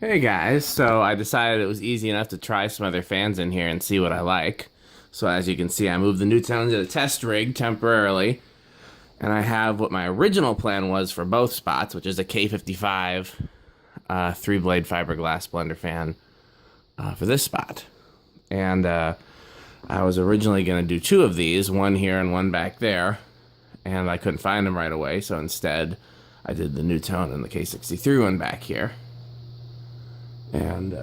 Hey guys, so I decided it was easy enough to try some other fans in here and see what I like. So as you can see, I moved the nutone to the test rig temporarily, and I have what my original plan was for both spots, which is a K55 three-blade fiberglass blender fan for this spot. And I was originally going to do two of these, one here and one back there, and I couldn't find them right away, so instead I did the nutone and the K63 one back here. And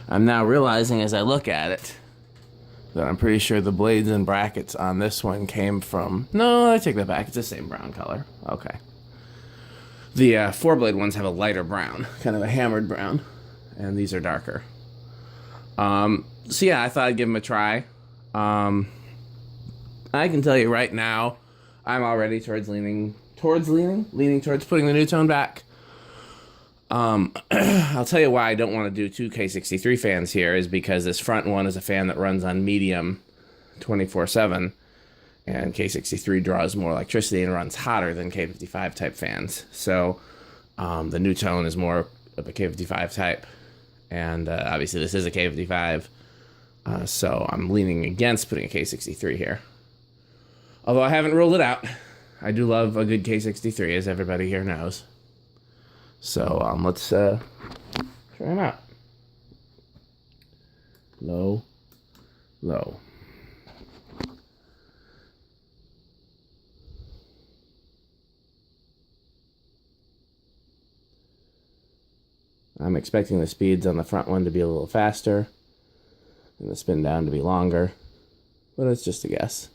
I'm now realizing as I look at it that I'm pretty sure the blades and brackets on this one came from... No, I take that back. It's the same brown color. Okay. The four-blade ones have a lighter brown, kind of a hammered brown, and these are darker. So yeah, I thought I'd give them a try. I can tell you right now, I'm already leaning towards putting the nutone back. I'll tell you why I don't want to do two K63 fans here is because this front one is a fan that runs on medium 24/7, and K63 draws more electricity and runs hotter than K55 type fans. So the nutone is more of a K55 type, and obviously this is a K55, so I'm leaning against putting a K63 here. Although I haven't ruled it out. I do love a good K63, as everybody here knows. So let's try them out. Low, low. I'm expecting the speeds on the front one to be a little faster and the spin down to be longer, but it's just a guess.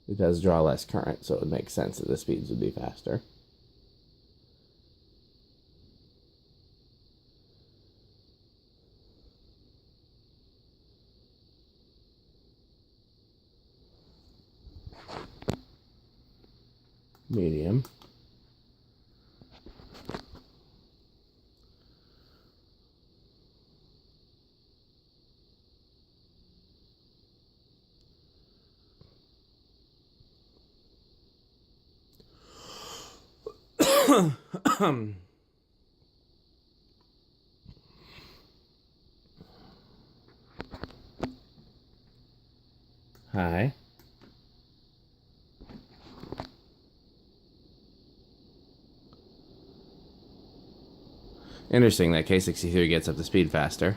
It does draw less current, so it would make sense that the speeds would be faster. Medium. High. Interesting that K63 gets up to speed faster.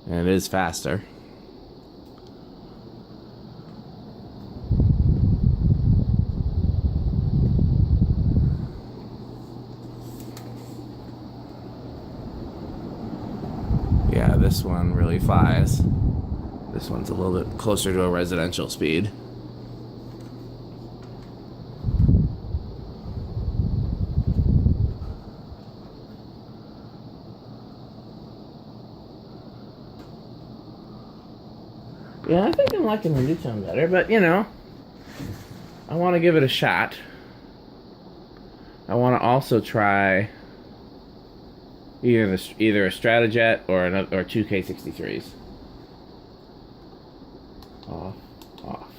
And it is faster. Yeah, this one really flies. This one's a little bit closer to a residential speed. Yeah, I think I'm liking the nutone better, but you know, I want to give it a shot. I want to also try either a Stratojet or two K63s. Off, off.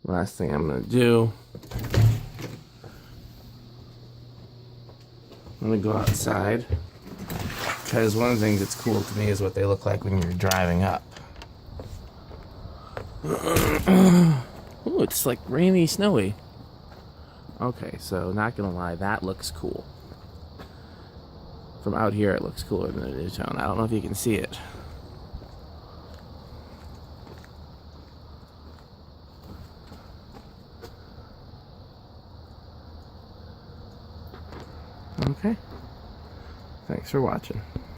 Last thing I'm going to do, I'm going to go outside, because one of the things that's cool to me is what they look like when you're driving up. Oh, it's like rainy, snowy. Okay, so not going to lie, that looks cool. From out here, it looks cooler than the nutone. I don't know if you can see it. Okay. Thanks for watching.